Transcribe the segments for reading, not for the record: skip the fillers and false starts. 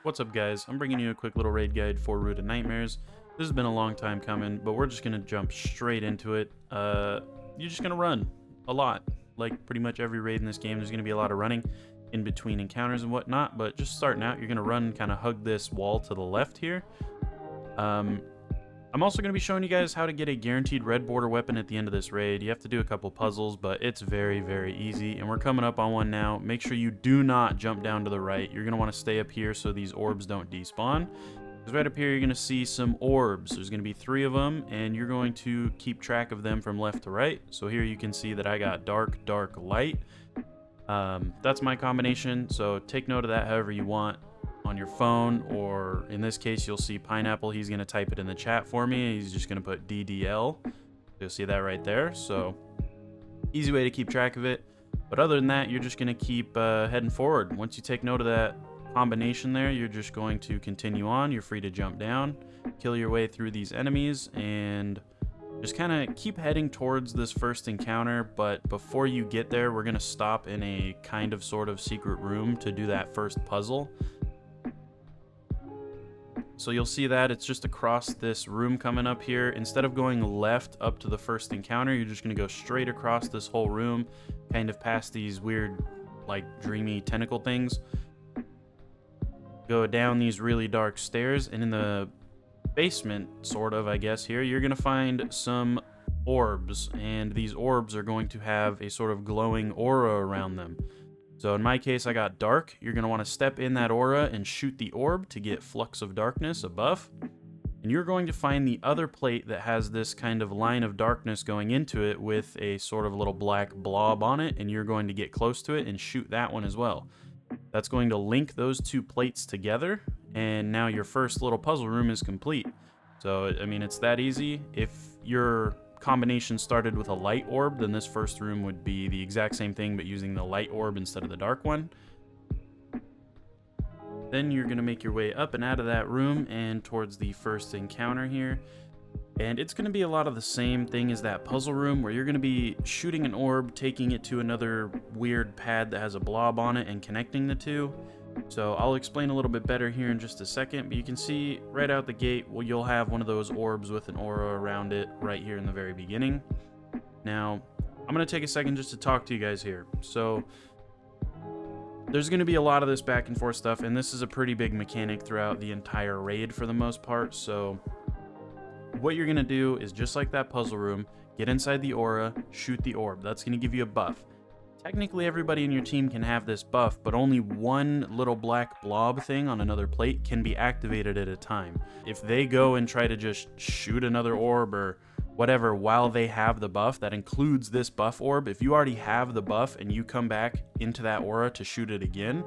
What's up, guys? I'm bringing you a quick little raid guide for Root of Nightmares. This has been a long time coming, but we're just going to jump straight into it. You're just going to run a lot. Like pretty much every raid in this game, there's going to be a lot of running in between encounters and whatnot, but just starting out, you're going to run and kind of hug this wall to the left here. I'm also going to be showing you guys how to get a guaranteed red border weapon at the end of this raid. You have to do a couple puzzles, but it's very, very easy. And we're coming up on one now. Make sure you do not jump down to the right. You're going to want to stay up here so these orbs don't despawn. Because right up here, you're going to see some orbs. There's going to be 3 of them, and you're going to keep track of them from left to right. So here you can see that I got dark, dark, light. That's my combination, so take note of that however you want on your phone, or in this case you'll see Pineapple. He's going to type it in the chat for me. He's just going to put DDL. You'll see that right there. So easy way to keep track of it. But other than that, you're just going to keep heading forward. Once you take note of that combination there, you're just going to continue on. You're free to jump down, kill your way through these enemies, and just kind of keep heading towards this first encounter. But before you get there, we're going to stop in a kind of sort of secret room to do that first puzzle. So you'll see that it's just across this room coming up here. Instead of going left up to the first encounter, you're just going to go straight across this whole room, kind of past these weird, like, dreamy tentacle things. Go down these really dark stairs, and in the basement, sort of, I guess, here, you're going to find some orbs, and these orbs are going to have a sort of glowing aura around them. So in my case, I got dark. You're going to want to step in that aura and shoot the orb to get Flux of Darkness, a buff. And you're going to find the other plate that has this kind of line of darkness going into it with a sort of little black blob on it, and you're going to get close to it and shoot that one as well. That's going to link those 2 plates together, and now your first little puzzle room is complete. So, I mean, it's that easy. If your combination started with a light orb, then this first room would be the exact same thing, but using the light orb instead of the dark one. Then you're going to make your way up and out of that room and towards the first encounter here. And it's going to be a lot of the same thing as that puzzle room, where you're going to be shooting an orb, taking it to another weird pad that has a blob on it, and connecting the 2. So I'll explain a little bit better here in just a second, but you can see right out the gate, well, you'll have one of those orbs with an aura around it right here in the very beginning. Now, I'm going to take a second just to talk to you guys here. So there's going to be a lot of this back and forth stuff, and this is a pretty big mechanic throughout the entire raid for the most part. So what you're going to do is, just like that puzzle room, get inside the aura, shoot the orb. That's going to give you a buff. Technically, everybody in your team can have this buff, but only one little black blob thing on another plate can be activated at a time. If they go and try to just shoot another orb or whatever while they have the buff, that includes this buff orb. If you already have the buff and you come back into that aura to shoot it again,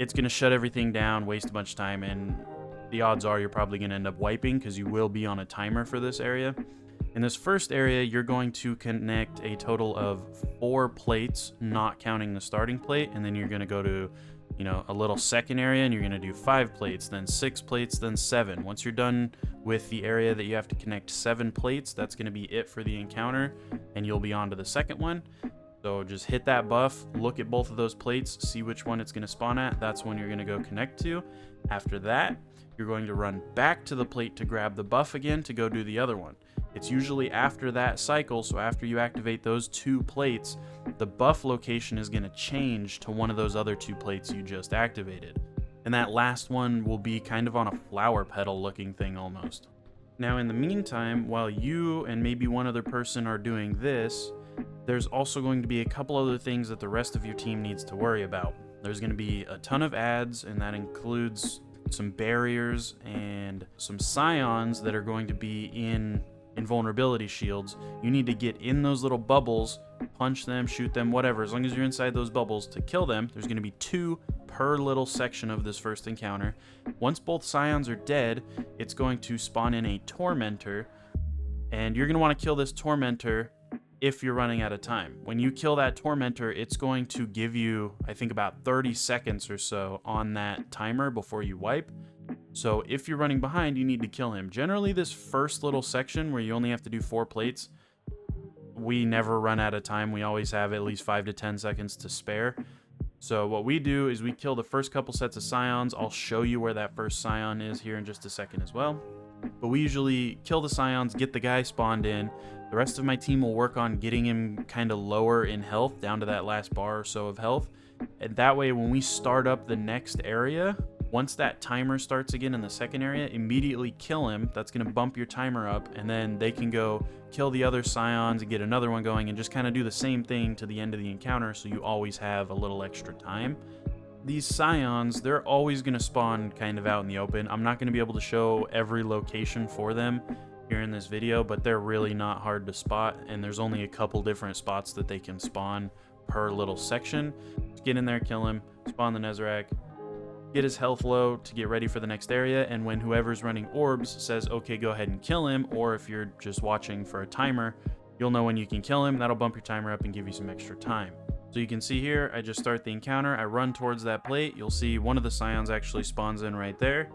it's going to shut everything down, waste a bunch of time, and the odds are you're probably going to end up wiping because you will be on a timer for this area. In this first area, you're going to connect a total of 4 plates, not counting the starting plate, and then you're going to go to, a little second area, and you're going to do 5 plates, then 6 plates, then 7. Once you're done with the area that you have to connect 7 plates, that's going to be it for the encounter, and you'll be on to the second one. So just hit that buff, look at both of those plates, see which one it's going to spawn at. That's when you're going to go connect to. After that, you're going to run back to the plate to grab the buff again to go do the other one. It's usually after that cycle, so after you activate those 2 plates, the buff location is going to change to one of those other 2 plates you just activated. And that last one will be kind of on a flower petal looking thing almost. Now in the meantime, while you and maybe one other person are doing this, there's also going to be a couple other things that the rest of your team needs to worry about. There's going to be a ton of ads, and that includes some barriers and some scions that are going to be in invulnerability shields. You need to get in those little bubbles, punch them, shoot them, whatever. As long as you're inside those bubbles to kill them, there's going to be 2 per little section of this first encounter. Once both scions are dead, it's going to spawn in a tormentor, and you're going to want to kill this tormentor if you're running out of time. When you kill that tormentor, it's going to give you, I think, about 30 seconds or so on that timer before you wipe. So if you're running behind, you need to kill him. Generally, this first little section where you only have to do 4 plates, we never run out of time. We always have at least 5 to 10 seconds to spare. So what we do is we kill the first couple sets of scions. I'll show you where that first scion is here in just a second as well. But we usually kill the scions, get the guy spawned in. The rest of my team will work on getting him kind of lower in health, down to that last bar or so of health. And that way, when we start up the next area, once that timer starts again in the second area, immediately kill him. That's going to bump your timer up, and then they can go kill the other scions and get another one going and just kind of do the same thing to the end of the encounter, so you always have a little extra time. These scions, they're always going to spawn kind of out in the open. I'm not going to be able to show every location for them here in this video, but they're really not hard to spot, and there's only a couple different spots that they can spawn per little section. Just get in there, kill him, spawn the Nezarec, get his health low to get ready for the next area, and when whoever's running orbs says, okay, go ahead and kill him, or if you're just watching for a timer, you'll know when you can kill him. That'll bump your timer up and give you some extra time. So you can see here, I just start the encounter, I run towards that plate, you'll see one of the scions actually spawns in right there.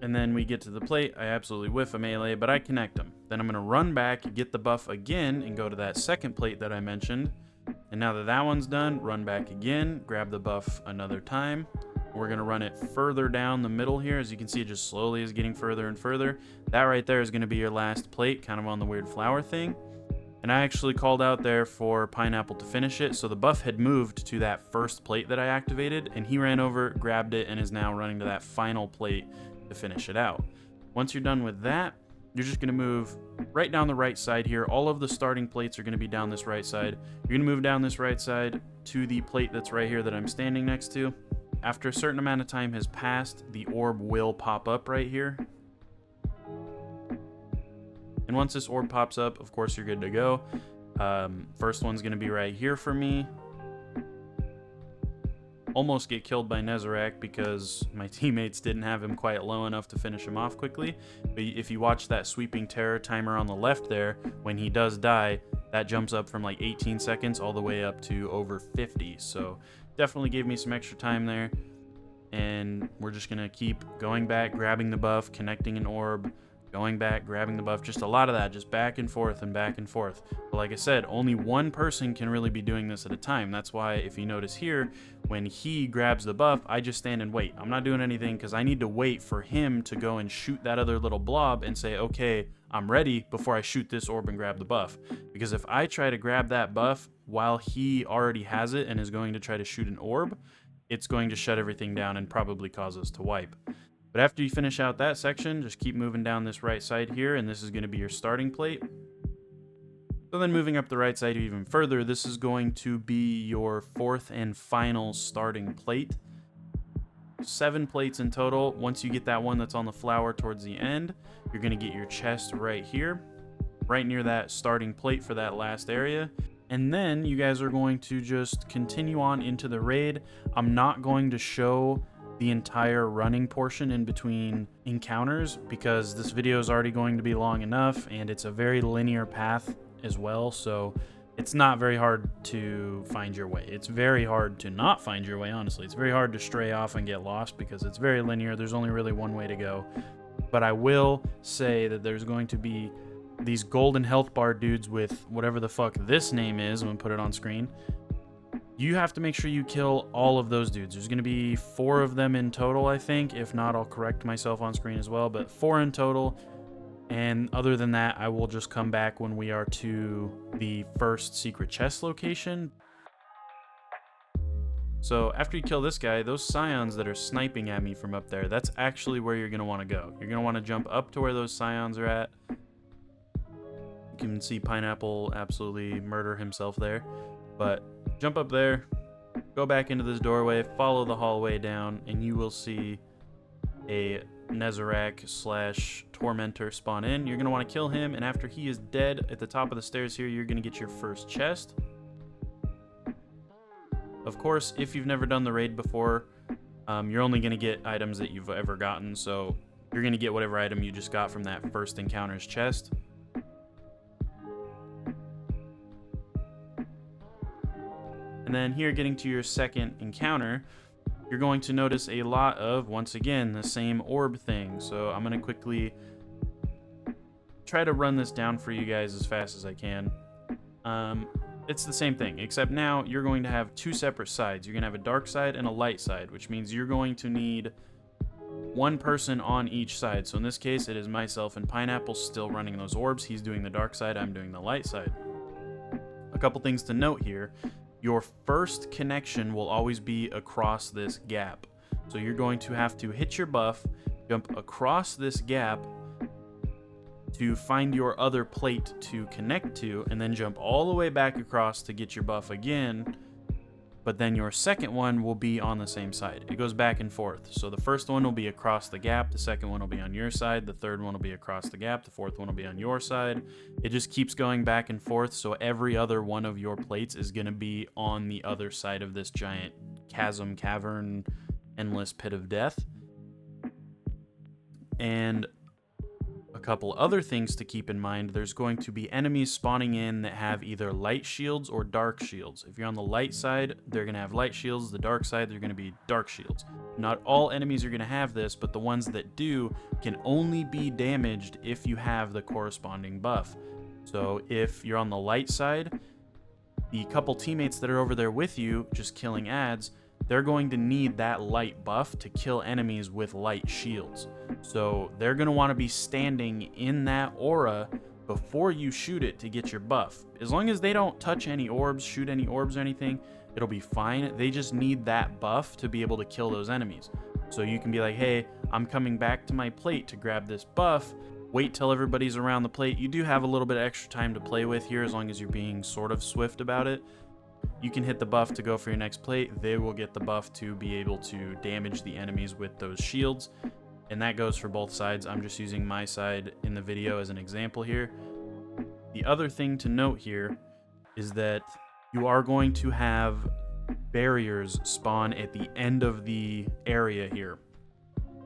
And then we get to the plate, I absolutely whiff a melee, but I connect him. Then I'm going to run back, get the buff again, and go to that second plate that I mentioned. And now that that one's done, run back again, grab the buff another time. We're going to run it further down the middle here. As you can see, it just slowly is getting further and further. That right there is going to be your last plate, kind of on the weird flower thing. And I actually called out there for Pineapple to finish it, so the buff had moved to that first plate that I activated, and he ran over, grabbed it, and is now running to that final plate to finish it out. Once you're done with that, you're just going to move right down the right side here. All of the starting plates are going to be down this right side. You're going to move down this right side to the plate that's right here that I'm standing next to. After a certain amount of time has passed, the orb will pop up right here. And once this orb pops up, of course, you're good to go. First one's going to be right here for me. Almost get killed by Nezarec because my teammates didn't have him quite low enough to finish him off quickly. But if you watch that sweeping terror timer on the left there, when he does die, that jumps up from like 18 seconds all the way up to over 50. So definitely gave me some extra time there. And we're just going to keep going back, grabbing the buff, connecting an orb, going back, grabbing the buff, just a lot of that, just back and forth and back and forth. But like I said, only one person can really be doing this at a time. That's why if you notice here, when he grabs the buff, I just stand and wait. I'm not doing anything because I need to wait for him to go and shoot that other little blob and say, okay, I'm ready before I shoot this orb and grab the buff. Because if I try to grab that buff while he already has it and is going to try to shoot an orb, it's going to shut everything down and probably cause us to wipe. But after you finish out that section, just keep moving down this right side here, and this is going to be your starting plate. So then moving up the right side even further, this is going to be your fourth and final starting plate. 7 plates in total. Once you get that one that's on the flower towards the end, you're going to get your chest right here, right near that starting plate for that last area. And then you guys are going to just continue on into the raid. I'm not going to show the entire running portion in between encounters because this video is already going to be long enough, and it's a very linear path as well, so it's not very hard to find your way. It's very hard to not find your way, honestly. It's very hard to stray off and get lost because it's very linear. There's only really one way to go. But I will say that there's going to be these golden health bar dudes with whatever the fuck this name is. I'm gonna put it on screen. You have to make sure you kill all of those dudes. There's going to be 4 of them in total, I think. If not, I'll correct myself on screen as well. But 4 in total. And other than that, I will just come back when we are to the first secret chest location. So after you kill this guy, those scions that are sniping at me from up there, that's actually where you're going to want to go. You're going to want to jump up to where those scions are at. You can see Pineapple absolutely murder himself there. But jump up there, go back into this doorway, follow the hallway down, and you will see a Nezarec / Tormentor spawn in. You're going to want to kill him, and after he is dead at the top of the stairs here, you're going to get your first chest. Of course, if you've never done the raid before, you're only going to get items that you've ever gotten, so you're going to get whatever item you just got from that first encounter's chest. And then here, getting to your second encounter, you're going to notice a lot of, once again, the same orb thing. So I'm going to quickly try to run this down for you guys as fast as I can. It's the same thing, except now you're going to have two separate sides. You're going to have a dark side and a light side, which means you're going to need one person on each side. So in this case, it is myself and Pineapple still running those orbs. He's doing the dark side, I'm doing the light side. A couple things to note here. Your first connection will always be across this gap. So you're going to have to hit your buff, jump across this gap to find your other plate to connect to, and then jump all the way back across to get your buff again. But then your second one will be on the same side. It goes back and forth. So the first one will be across the gap, the second one will be on your side, the third one will be across the gap, the fourth one will be on your side. It just keeps going back and forth, so every other one of your plates is going to be on the other side of this giant chasm, cavern, endless pit of death. And a couple other things to keep in mind. There's going to be enemies spawning in that have either light shields or dark shields. If you're on the light side, they're going to have light shields. The dark side, they're going to be dark shields. Not all enemies are going to have this, but the ones that do can only be damaged if you have the corresponding buff. So if you're on the light side, the couple teammates that are over there with you just killing ads, they're going to need that light buff to kill enemies with light shields. So they're going to want to be standing in that aura before you shoot it to get your buff. As long as they don't touch any orbs, shoot any orbs or anything, it'll be fine. They just need that buff to be able to kill those enemies. So you can be like, hey, I'm coming back to my plate to grab this buff. Wait till everybody's around the plate. You do have a little bit of extra time to play with here as long as you're being sort of swift about it. You can hit the buff to go for your next plate. They will get the buff to be able to damage the enemies with those shields. And that goes for both sides. I'm just using my side in the video as an example here. The other thing to note here is that you are going to have barriers spawn at the end of the area here.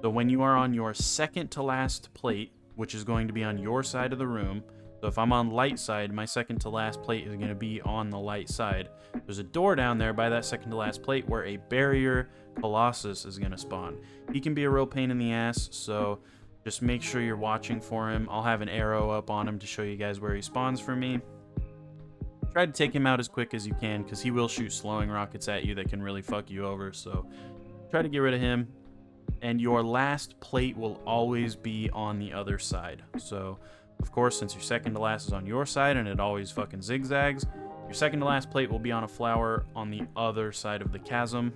So when you are on your second to last plate, which is going to be on your side of the room, so if I'm on light side, my second to last plate is going to be on the light side. There's a door down there by that second to last plate where a barrier Colossus is going to spawn. He can be a real pain in the ass, so just make sure you're watching for him. I'll have an arrow up on him to show you guys where he spawns for me. Try to take him out as quick as you can because he will shoot slowing rockets at you that can really fuck you over. So try to get rid of him. And your last plate will always be on the other side. So of course, since your second to last is on your side and it always fucking zigzags, your second to last plate will be on a flower on the other side of the chasm.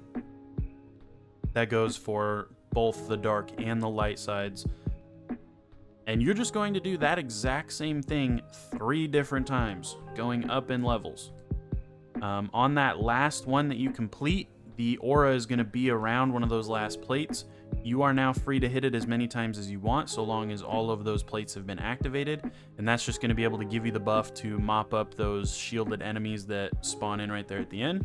That goes for both the dark and the light sides. And you're just going to do that exact same thing 3 different times, going up in levels. On that last one that you complete, the aura is going to be around one of those last plates. You are now free to hit it as many times as you want, so long as all of those plates have been activated. And that's just going to be able to give you the buff to mop up those shielded enemies that spawn in right there at the end.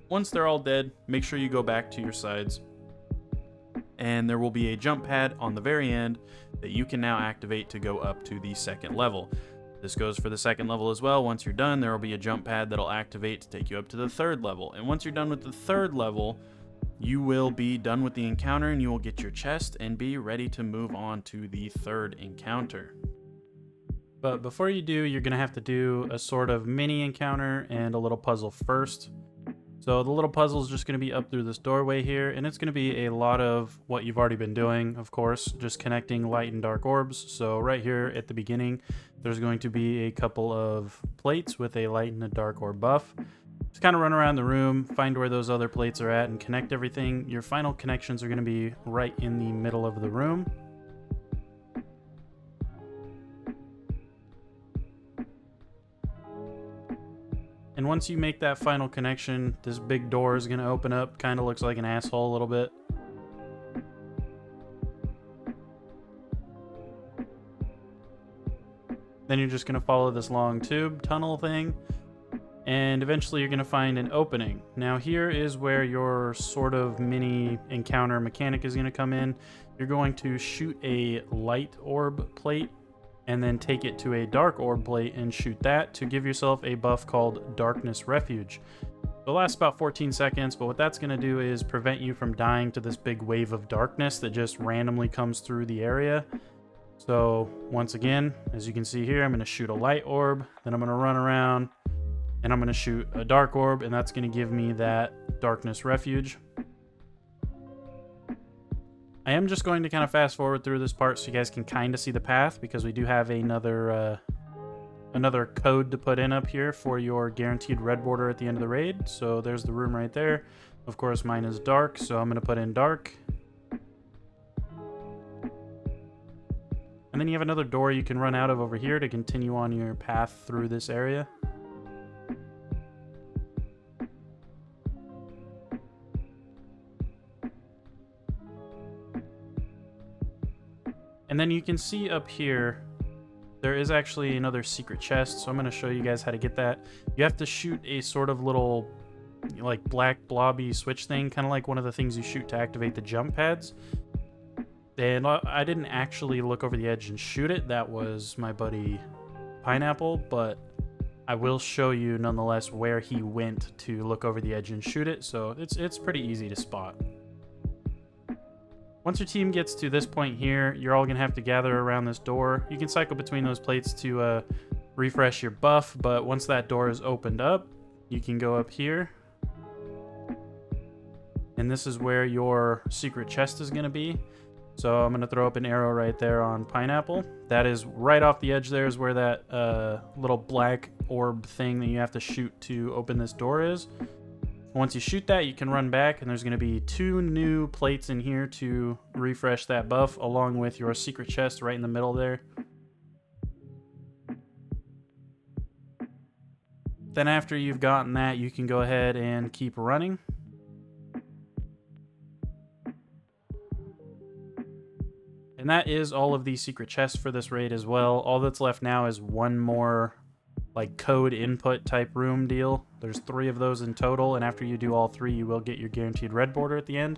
Once they're all dead, make sure you go back to your sides. And there will be a jump pad on the very end that you can now activate to go up to the second level. This goes for the second level as well. Once you're done, there will be a jump pad that'll activate to take you up to the third level. And once you're done with the third level, you will be done with the encounter and you will get your chest and be ready to move on to the third encounter. But before you do, you're going to have to do a sort of mini encounter and a little puzzle first. So the little puzzle is just going to be up through this doorway here, and it's going to be a lot of what you've already been doing, of course, just connecting light and dark orbs. So right here at the beginning, there's going to be a couple of plates with a light and a dark orb buff. Just kind of run around the room, find where those other plates are at, and connect everything. Your final connections are going to be right in the middle of the room. And once you make that final connection, this big door is going to open up. Kind of looks like an asshole a little bit. Then you're just going to follow this long tube tunnel thing. And eventually you're going to find an opening. Now here is where your sort of mini encounter mechanic is going to come in. You're going to shoot a light orb plate and then take it to a dark orb plate and shoot that to give yourself a buff called Darkness Refuge. It'll last about 14 seconds, but what that's going to do is prevent you from dying to this big wave of darkness that just randomly comes through the area. So once again, as you can see here, I'm going to shoot a light orb, then I'm going to run around and I'm going to shoot a dark orb, and that's going to give me that darkness refuge. I am just going to kind of fast forward through this part so you guys can kind of see the path, because we do have another code to put in up here for your guaranteed red border at the end of the raid. So there's the room right there. Of course, mine is dark, so I'm going to put in dark. And then you have another door you can run out of over here to continue on your path through this area. And then you can see up here, there is actually another secret chest, so I'm going to show you guys how to get that. You have to shoot a sort of little, like, black blobby switch thing, kind of like one of the things you shoot to activate the jump pads. And I didn't actually look over the edge and shoot it. That was my buddy Pineapple, but I will show you nonetheless where he went to look over the edge and shoot it, so it's pretty easy to spot. Once your team gets to this point here, you're all going to have to gather around this door. You can cycle between those plates to refresh your buff, but once that door is opened up, you can go up here. And this is where your secret chest is going to be. So I'm going to throw up an arrow right there on Pineapple. That is right off the edge there is where that little black orb thing that you have to shoot to open this door is. Once you shoot that, you can run back, and there's going to be 2 new plates in here to refresh that buff, along with your secret chest right in the middle there. Then after you've gotten that, you can go ahead and keep running. And that is all of the secret chests for this raid as well. All that's left now is one more like code input type room deal. There's 3 of those in total, and after you do all 3, you will get your guaranteed red border at the end.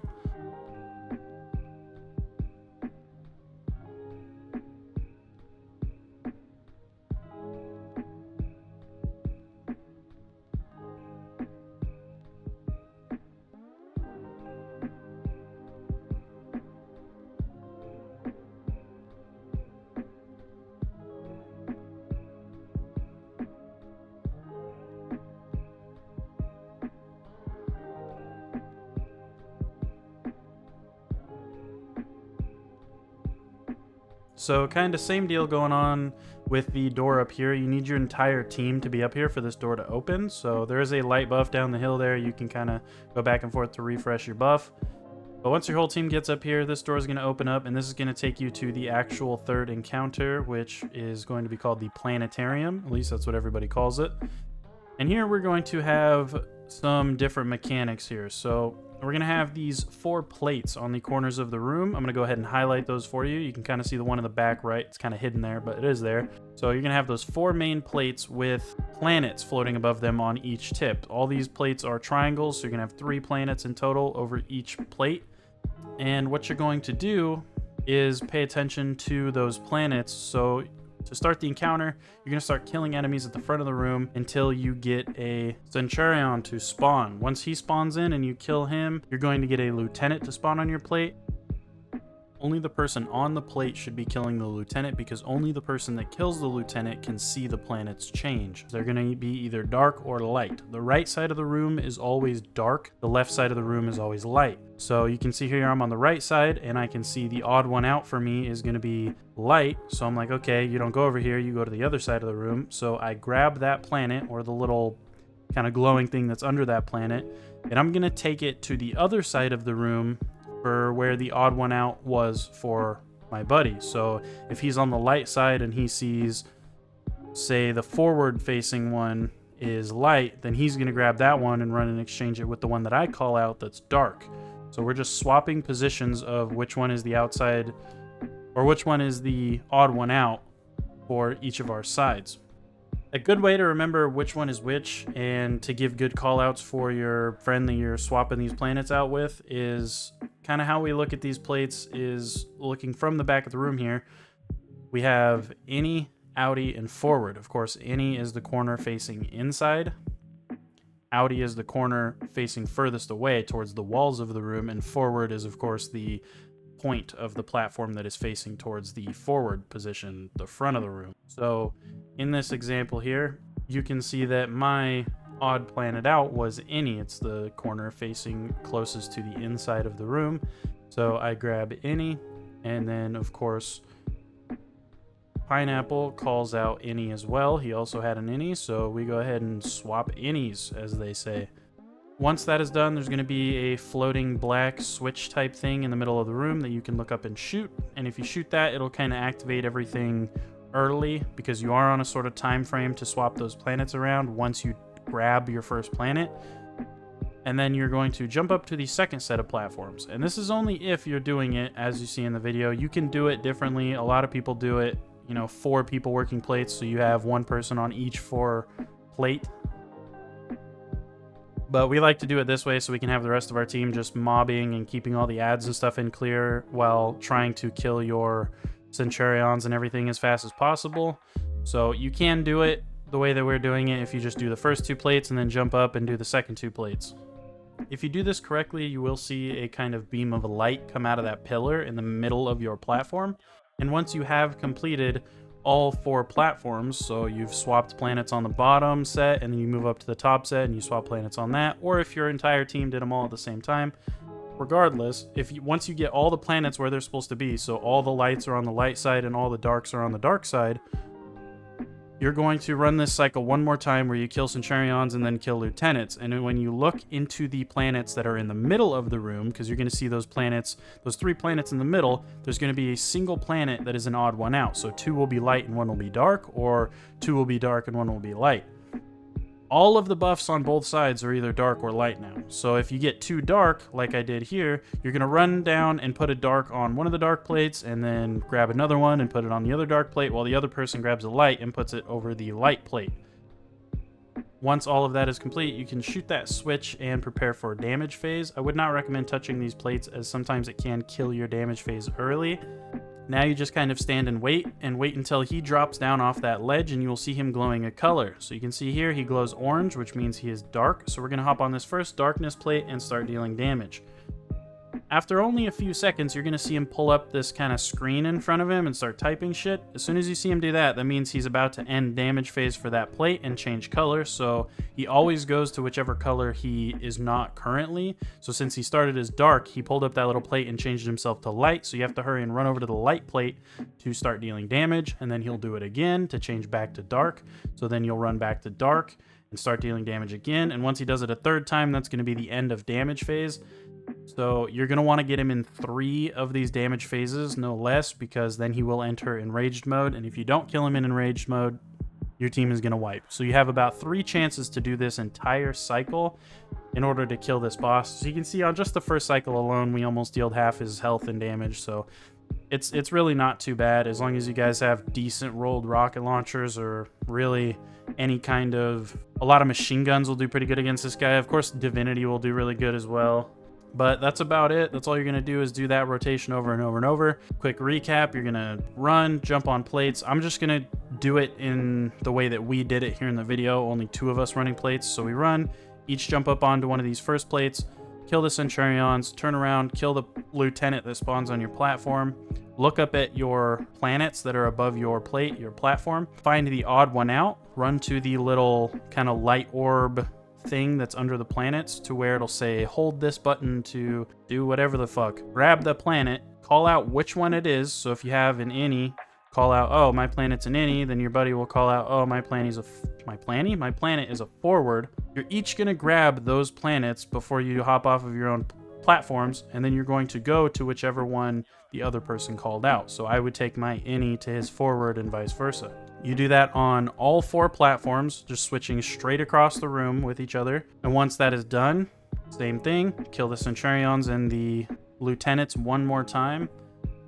So kind of same deal going on with the door up here. You need your entire team to be up here for this door to open. So there is a light buff down the hill there. You can kind of go back and forth to refresh your buff. But once your whole team gets up here, this door is going to open up, and this is going to take you to the actual third encounter, which is going to be called the Planetarium. At least that's what everybody calls it. And here we're going to have some different mechanics here. So we're going to have these 4 plates on the corners of the room. I'm going to go ahead and highlight those for you. You can kind of see the one in the back right. It's kind of hidden there, but it is there. So you're going to have those 4 main plates with planets floating above them on each tip. All these plates are triangles, so you're going to have 3 planets in total over each plate. And what you're going to do is pay attention to those planets. So to start the encounter, you're going to start killing enemies at the front of the room until you get a Centurion to spawn. Once he spawns in and you kill him, you're going to get a Lieutenant to spawn on your plate. Only the person on the plate should be killing the Lieutenant, because only the person that kills the Lieutenant can see the planets change. They're going to be either dark or light. The right side of the room is always dark. The left side of the room is always light. So you can see here I'm on the right side, and I can see the odd one out for me is going to be light. So I'm like, okay, you don't go over here, you go to the other side of the room. So I grab that planet, or the little kind of glowing thing that's under that planet, and I'm going to take it to the other side of the room for where the odd one out was for my buddy. So if he's on the light side and he sees, say, the forward facing one is light, then he's going to grab that one and run and exchange it with the one that I call out that's dark. So we're just swapping positions of which one is the outside, or which one is the odd one out for each of our sides. A good way to remember which one is which and to give good callouts for your friend that you're swapping these planets out with is kind of how we look at these plates is looking from the back of the room here. We have any, outie, and forward. Of course, any is the corner facing inside. Outie is the corner facing furthest away towards the walls of the room, and forward is, of course, the point of the platform that is facing towards the forward position, the front of the room. So in this example here, you can see that my odd planet out was any. It's the corner facing closest to the inside of the room. So I grab any, and then of course Pineapple calls out any as well. He also had an any, so we go ahead and swap innies, as they say. Once that is done, there's going to be a floating black switch type thing in the middle of the room that you can look up and shoot. And if you shoot that, it'll kind of activate everything early, because you are on a sort of time frame to swap those planets around once you grab your first planet. And then you're going to jump up to the second set of platforms. And this is only if you're doing it as you see in the video. You can do it differently. A lot of people do it, 4 people working plates, so you have 1 person on each 4 plate. But we like to do it this way so we can have the rest of our team just mobbing and keeping all the ads and stuff in clear while trying to kill your Centurions and everything as fast as possible. So you can do it the way that we're doing it if you just do the first 2 plates and then jump up and do the second 2 plates. If you do this correctly, you will see a kind of beam of light come out of that pillar in the middle of your platform. And once you have completed all 4 platforms, so you've swapped planets on the bottom set and then you move up to the top set and you swap planets on that, or if your entire team did them all at the same time, regardless, once you get all the planets where they're supposed to be, so all the lights are on the light side and all the darks are on the dark side, you're going to run this cycle 1 more time where you kill Centurions and then kill Lieutenants. And when you look into the planets that are in the middle of the room, because you're going to see those planets, those 3 planets in the middle, there's going to be a single planet that is an odd one out. So 2 will be light and 1 will be dark, or 2 will be dark and 1 will be light. All of the buffs on both sides are either dark or light now. So if you get 2 dark, like I did here, you're going to run down and put a dark on one of the dark plates and then grab another one and put it on the other dark plate while the other person grabs a light and puts it over the light plate. Once all of that is complete, you can shoot that switch and prepare for damage phase. I would not recommend touching these plates as sometimes it can kill your damage phase early. Now you just kind of stand and wait until he drops down off that ledge, and you will see him glowing a color. So you can see here he glows orange, which means he is dark. So we're going to hop on this first darkness plate and start dealing damage. After only a few seconds, you're going to see him pull up this kind of screen in front of him and start typing shit. As soon as you see him do that, that means he's about to end damage phase for that plate and change color. So he always goes to whichever color he is not currently. So since he started as dark, he pulled up that little plate and changed himself to light. So you have to hurry and run over to the light plate to start dealing damage. And then he'll do it again to change back to dark. So then you'll run back to dark and start dealing damage again. And once he does it a 3rd time, that's going to be the end of damage phase. So you're going to want to get him in 3 of these damage phases, no less, because then he will enter enraged mode. And if you don't kill him in enraged mode, your team is going to wipe. So you have about 3 chances to do this entire cycle in order to kill this boss. So you can see on just the first cycle alone, we almost dealt half his health and damage. So it's really not too bad, as long as you guys have decent rolled rocket launchers, or really any kind of... A lot of machine guns will do pretty good against this guy. Of course, Divinity will do really good as well. But that's about it. That's all you're going to do is do that rotation over and over and over. Quick recap, you're going to run, jump on plates. I'm just going to do it in the way that we did it here in the video, only 2 of us running plates. So we run, each jump up onto one of these first plates, kill the Centurions, turn around, kill the Lieutenant that spawns on your platform, look up at your planets that are above your plate, your platform, find the odd one out, run to the little kind of light orb thing that's under the planets to where it'll say hold this button to do whatever the fuck. Grab the planet, call out which one it is. So if you have an any, call out, oh, my planet's an any. Then your buddy will call out, oh, my planet is a forward. You're each gonna grab those planets before you hop off of your own platforms, and then you're going to go to whichever one the other person called out. So I would take my any to his forward and vice versa. You do that on all 4 platforms, just switching straight across the room with each other. And once that is done, same thing, kill the Centurions and the Lieutenants 1 more time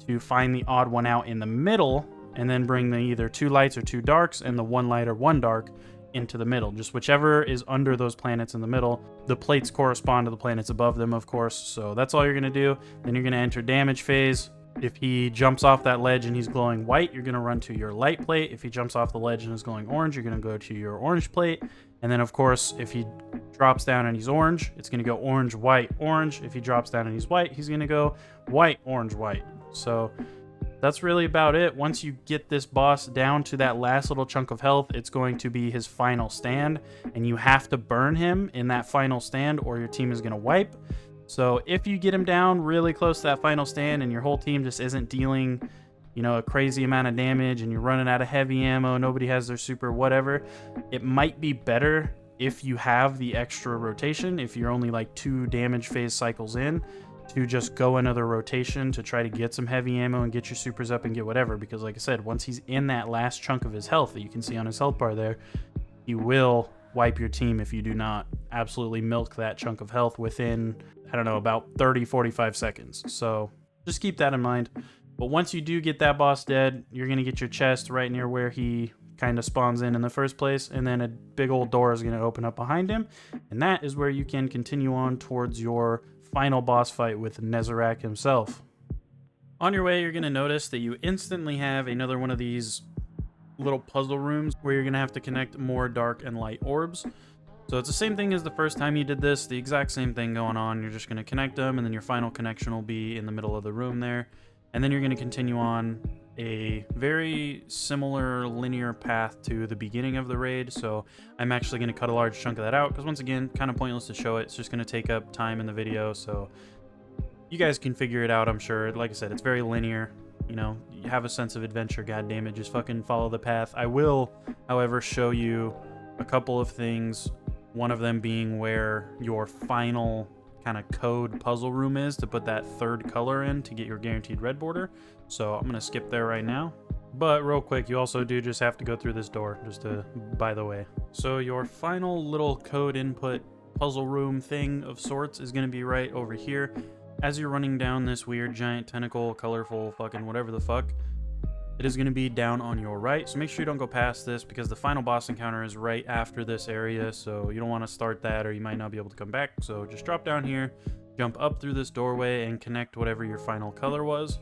to find the odd one out in the middle, and then bring the either 2 lights or 2 darks and the 1 light or 1 dark into the middle. Just whichever is under those planets in the middle. The plates correspond to the planets above them, of course. So that's all you're going to do. Then you're going to enter damage phase. If he jumps off that ledge and he's glowing white, you're going to run to your light plate. If he jumps off the ledge and is glowing orange, you're going to go to your orange plate. And then, of course, if he drops down and he's orange, it's going to go orange, white, orange. If he drops down and he's white, he's going to go white, orange, white. So that's really about it. Once you get this boss down to that last little chunk of health, it's going to be his final stand, and you have to burn him in that final stand or your team is going to wipe. So if you get him down really close to that final stand and your whole team just isn't dealing, you know, a crazy amount of damage and you're running out of heavy ammo, nobody has their super, whatever, it might be better if you have the extra rotation, if you're only like 2 damage phase cycles in, to just go another rotation to try to get some heavy ammo and get your supers up and get whatever. Because like I said, once he's in that last chunk of his health that you can see on his health bar there, he will wipe your team if you do not absolutely milk that chunk of health within, I don't know, about 30-45 seconds. So just keep that in mind. But once you do get that boss dead, you're going to get your chest right near where he kind of spawns in the first place, and then a big old door is going to open up behind him, and that is where you can continue on towards your final boss fight with Nezarec himself. On your way, you're going to notice that you instantly have another one of these little puzzle rooms where you're going to have to connect more dark and light orbs. So it's the same thing as the first time you did this, the exact same thing going on. You're just going to connect them, and then your final connection will be in the middle of the room there. And then you're going to continue on a very similar linear path to the beginning of the raid. So I'm actually going to cut a large chunk of that out because, once again, kind of pointless to show it. It's just going to take up time in the video. So you guys can figure it out, I'm sure. Like I said, it's very linear. You know, you have a sense of adventure, goddammit, just fucking follow the path. I will, however, show you a couple of things. One of them being where your final kind of code puzzle room is to put that third color in to get your guaranteed red border. So I'm gonna skip there right now. But real quick, you also do just have to go through this door, just to, by the way. So your final little code input puzzle room thing of sorts is gonna be right over here. As you're running down this weird giant tentacle, colorful fucking whatever the fuck, it is going to be down on your right. So make sure you don't go past this, because the final boss encounter is right after this area. So you don't want to start that, or you might not be able to come back. So just drop down here, jump up through this doorway, and connect whatever your final color was.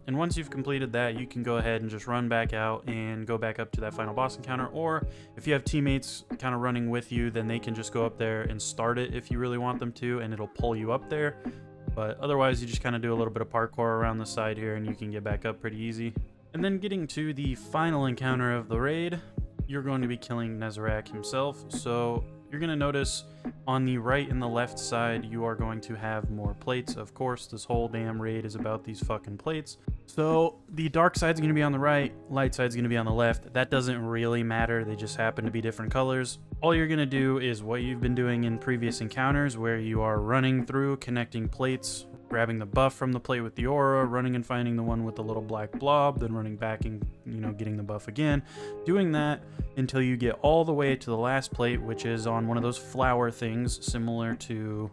And once you've completed that, you can go ahead and just run back out and go back up to that final boss encounter. Or if you have teammates kind of running with you, then they can just go up there and start it if you really want them to, and it'll pull you up there. But otherwise, you just kind of do a little bit of parkour around the side here, and you can get back up pretty easy. And then getting to the final encounter of the raid, you're going to be killing Nezarec himself. So you're going to notice on the right and the left side, you are going to have more plates. Of course, this whole damn raid is about these fucking plates. So the dark side's going to be on the right, light side's going to be on the left. That doesn't really matter. They just happen to be different colors. All you're going to do is what you've been doing in previous encounters, where you are running through, connecting plates, grabbing the buff from the plate with the aura, running and finding the one with the little black blob, then running back and, you know, getting the buff again. Doing that until you get all the way to the last plate, which is on one of those flower things, similar to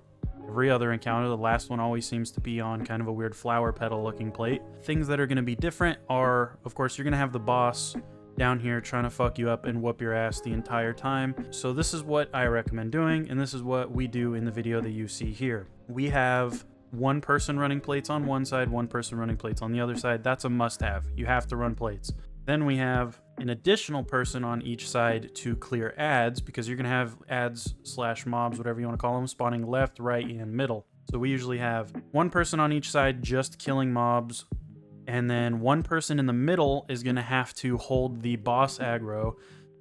every other encounter. The last one always seems to be on kind of a weird flower petal looking plate. Things that are going to be different are, of course, you're going to have the boss down here trying to fuck you up and whoop your ass the entire time. So this is what I recommend doing, and this is what we do in the video that you see here. We have one person running plates on one side, one person running plates on the other side. That's a must-have. You have to run plates. Then we have an additional person on each side to clear ads, because you're going to have ads / mobs, whatever you want to call them, spawning left, right, and middle. So we usually have one person on each side just killing mobs, and then one person in the middle is going to have to hold the boss aggro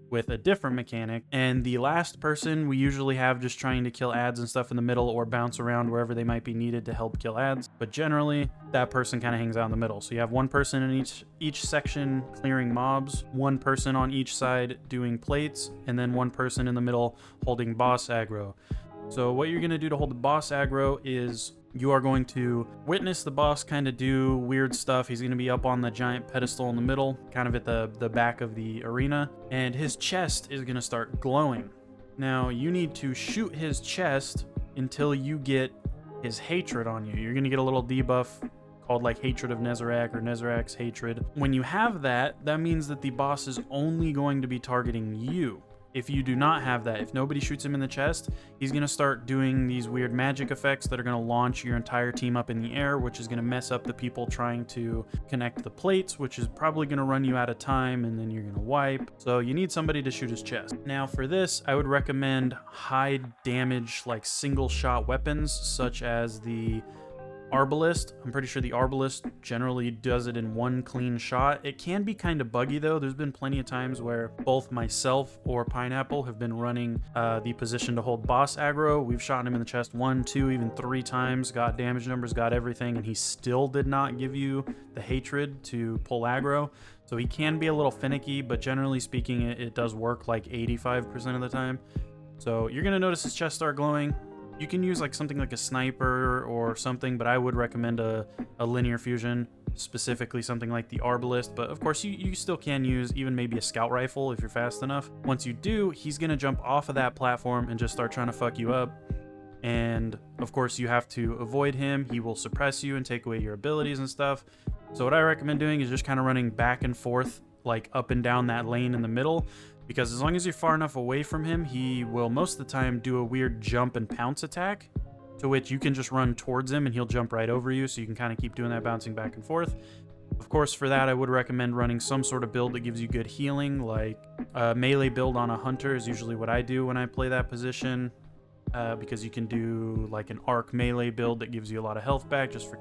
with a different mechanic, and the last person we usually have just trying to kill ads and stuff in the middle, or bounce around wherever they might be needed to help kill ads. But generally, that person kind of hangs out in the middle. So you have one person in each section clearing mobs, one person on each side doing plates, and then one person in the middle holding boss aggro. So what you're going to do to hold the boss aggro is you are going to witness the boss kind of do weird stuff. He's going to be up on the giant pedestal in the middle, kind of at the back of the arena, and his chest is going to start glowing. Now, you need to shoot his chest until you get his hatred on you. You're going to get a little debuff called like Hatred of Nezarec or Nezarec's Hatred. When you have that, that means that the boss is only going to be targeting you. If you do not have that, if nobody shoots him in the chest, he's going to start doing these weird magic effects that are going to launch your entire team up in the air, which is going to mess up the people trying to connect the plates, which is probably going to run you out of time, and then you're going to wipe. So you need somebody to shoot his chest. Now for this, I would recommend high damage, like single shot weapons, such as the Arbalist. I'm pretty sure the Arbalist generally does it in one clean shot. It can be kind of buggy though. There's been plenty of times where both myself or Pineapple have been running the position to hold boss aggro. We've shot him in the chest 1, 2, even 3 times, got damage numbers, got everything, and he still did not give you the hatred to pull aggro. So he can be a little finicky, but generally speaking, it does work like 85% of the time. So you're gonna notice his chest start glowing. You can use like something like a sniper or something, but I would recommend a linear fusion, specifically something like the Arbalist. But of course, you still can use even maybe a scout rifle if you're fast enough. Once you do, he's going to jump off of that platform and just start trying to fuck you up. And of course, you have to avoid him. He will suppress you and take away your abilities and stuff. So what I recommend doing is just kind of running back and forth, like up and down that lane in the middle. Because as long as you're far enough away from him, he will most of the time do a weird jump and pounce attack, to which you can just run towards him and he'll jump right over you, so you can kind of keep doing that, bouncing back and forth. Of course, for that, I would recommend running some sort of build that gives you good healing, like a melee build on a hunter is usually what I do when I play that position, because you can do like an arc melee build that gives you a lot of health back just for,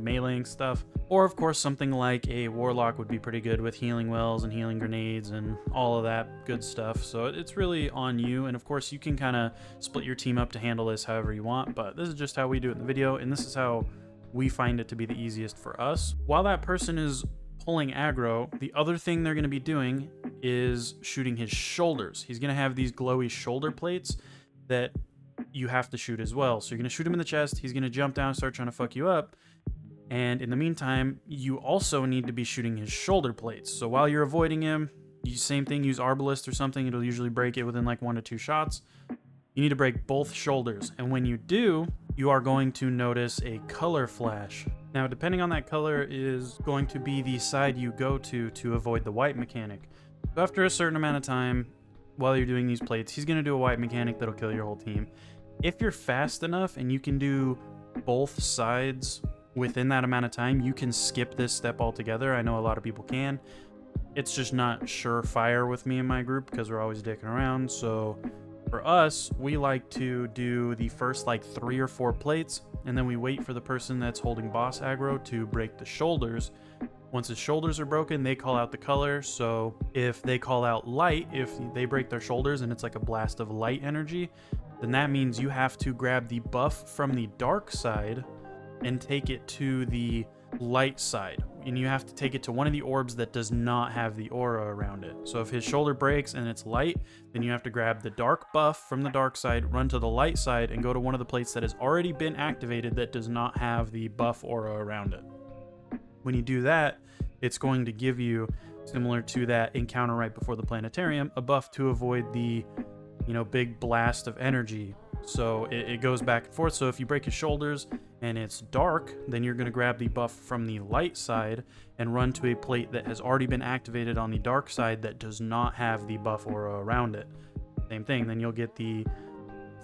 meleeing stuff. Or of course, something like a warlock would be pretty good with healing wells and healing grenades and all of that good stuff. So it's really on you. And of course, you can kind of split your team up to handle this however you want, but this is just how we do it in the video, and this is how we find it to be the easiest for us. While that person is pulling aggro, the other thing they're going to be doing is shooting his shoulders. He's going to have these glowy shoulder plates that you have to shoot as well. So you're going to shoot him in the chest, he's going to jump down and start trying to fuck you up. And in the meantime, you also need to be shooting his shoulder plates. So while you're avoiding him, same thing, use Arbalist or something. It'll usually break it within like 1 to 2 shots. You need to break both shoulders. And when you do, you are going to notice a color flash. Now, depending on that color is going to be the side you go to avoid the wipe mechanic. So after a certain amount of time, while you're doing these plates, he's going to do a wipe mechanic that'll kill your whole team. If you're fast enough and you can do both sides within that amount of time, you can skip this step altogether. I know a lot of people can. It's just not surefire with me and my group because we're always dicking around. So for us, we like to do the first like 3 or 4 plates, and then we wait for the person that's holding boss aggro to break the shoulders. Once his shoulders are broken, they call out the color. So if they call out light, if they break their shoulders and it's like a blast of light energy, then that means you have to grab the buff from the dark side and take it to the light side. And you have to take it to one of the orbs that does not have the aura around it. So if his shoulder breaks and it's light, then you have to grab the dark buff from the dark side, run to the light side, and go to one of the plates that has already been activated that does not have the buff aura around it. When you do that, it's going to give you, similar to that encounter right before the planetarium, a buff to avoid the, big blast of energy. So it goes back and forth. So if you break his shoulders and it's dark, then you're going to grab the buff from the light side and run to a plate that has already been activated on the dark side that does not have the buff aura around it. Same thing, then you'll get the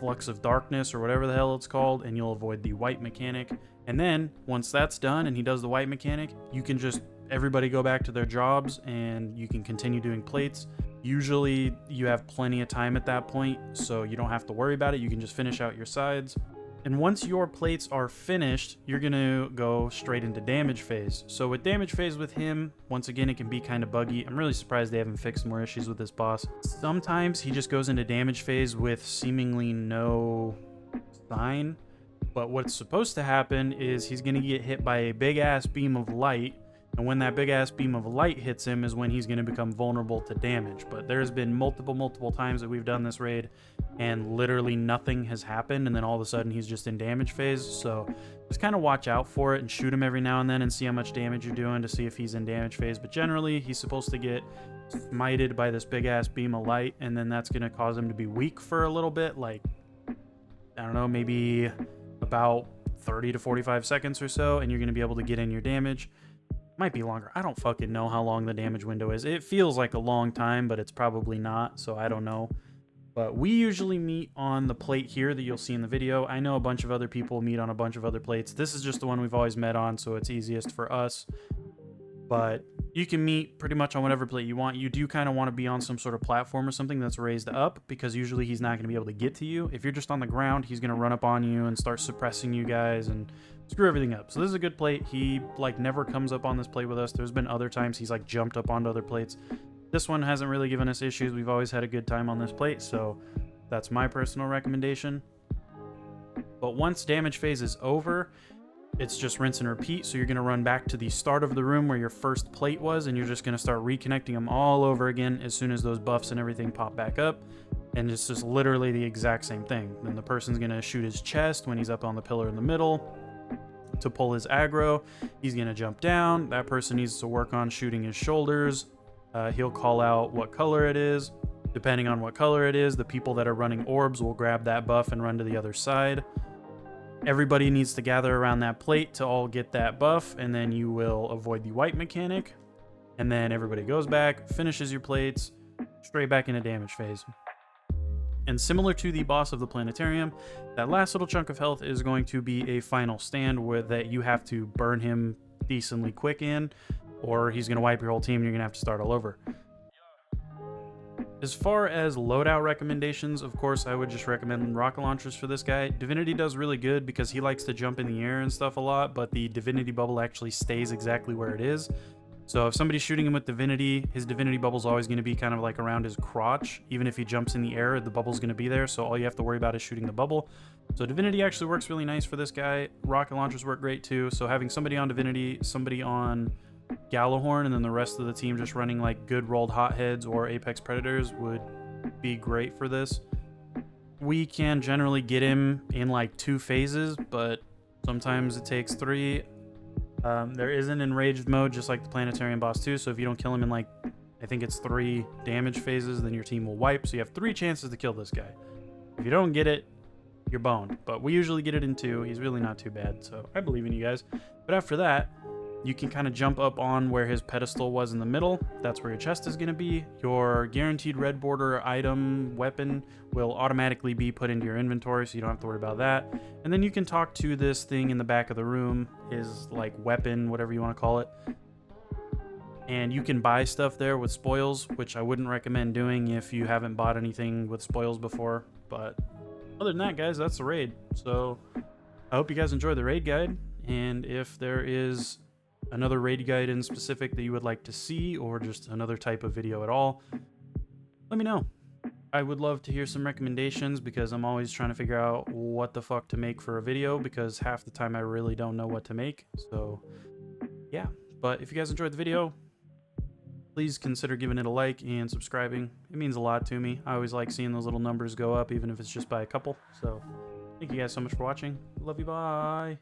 flux of darkness or whatever the hell it's called, and you'll avoid the white mechanic. And then once that's done and he does the white mechanic, you can just everybody go back to their jobs and you can continue doing plates. Usually you have plenty of time at that point, so you don't have to worry about it. You can just finish out your sides. And once your plates are finished, you're going to go straight into damage phase. So with damage phase with him, once again, it can be kind of buggy. I'm really surprised they haven't fixed more issues with this boss. Sometimes he just goes into damage phase with seemingly no sign. But what's supposed to happen is he's going to get hit by a big ass beam of light. And when that big ass beam of light hits him is when he's going to become vulnerable to damage. But there's been multiple times that we've done this raid and literally nothing has happened, and then all of a sudden he's just in damage phase. So just kind of watch out for it and shoot him every now and then and see how much damage you're doing to see if he's in damage phase. But generally he's supposed to get smited by this big ass beam of light, and then that's going to cause him to be weak for a little bit, like, I don't know, maybe about 30 to 45 seconds or so, and you're going to be able to get in your damage. Might be longer. I don't fucking know how long the damage window is. It feels like a long time, but it's probably not, so I don't know. But we usually meet on the plate here that you'll see in the video. I know a bunch of other people meet on a bunch of other plates. This is just the one we've always met on, so it's easiest for us. But you can meet pretty much on whatever plate you want. You do kind of want to be on some sort of platform or something that's raised up, because usually he's not going to be able to get to you. If you're just on the ground, he's going to run up on you and start suppressing you guys and screw everything up. So this is a good plate. He like never comes up on this plate with us. There's been other times he's like jumped up onto other plates. This one hasn't really given us issues. We've always had a good time on this plate, so that's my personal recommendation. But once damage phase is over, it's just rinse and repeat. So you're going to run back to the start of the room where your first plate was, and you're just going to start reconnecting them all over again as soon as those buffs and everything pop back up. And it's just literally the exact same thing. Then the person's going to shoot his chest when he's up on the pillar in the middle to pull his aggro. He's going to jump down. That person needs to work on shooting his shoulders. He'll call out what color it is. Depending on what color it is, the people that are running orbs will grab that buff and run to the other side. Everybody needs to gather around that plate to all get that buff, and then you will avoid the wipe mechanic. And then everybody goes back, finishes your plates, straight back into damage phase. And similar to the boss of the planetarium, that last little chunk of health is going to be a final stand where that you have to burn him decently quick in, or he's going to wipe your whole team and you're going to have to start all over. As far as loadout recommendations, of course, I would just recommend rocket launchers for this guy. Divinity does really good because he likes to jump in the air and stuff a lot, but the Divinity bubble actually stays exactly where it is. So if somebody's shooting him with Divinity, his Divinity bubble is always going to be kind of like around his crotch. Even if he jumps in the air, the bubble's going to be there, so all you have to worry about is shooting the bubble. So Divinity actually works really nice for this guy. Rocket launchers work great too, so having somebody on Divinity, somebody on Gallahorn, and then the rest of the team just running like good rolled hotheads or Apex Predators would be great for this. We can generally get him in like 2 phases, but sometimes it takes 3. There is an enraged mode just like the Planetarium boss too, so if you don't kill him in like, I think it's 3 damage phases, then your team will wipe, so you have 3 chances to kill this guy. If you don't get it, you're boned, but we usually get it in 2. He's really not too bad, so I believe in you guys. But after that, you can kind of jump up on where his pedestal was in the middle. That's where your chest is going to be. Your guaranteed red border item weapon will automatically be put into your inventory, so you don't have to worry about that. And then you can talk to this thing in the back of the room, his like weapon, whatever you want to call it. And you can buy stuff there with spoils, which I wouldn't recommend doing if you haven't bought anything with spoils before. But other than that, guys, that's the raid. So I hope you guys enjoy the raid guide. And if there is another raid guide in specific that you would like to see, or just another type of video at all, let me know. I would love to hear some recommendations, because I'm always trying to figure out what the fuck to make for a video, because half the time I really don't know what to make. So yeah, but if you guys enjoyed the video, please consider giving it a like and subscribing. It means a lot to me. I always like seeing those little numbers go up, even if it's just by a couple. So thank you guys so much for watching. Love you, bye.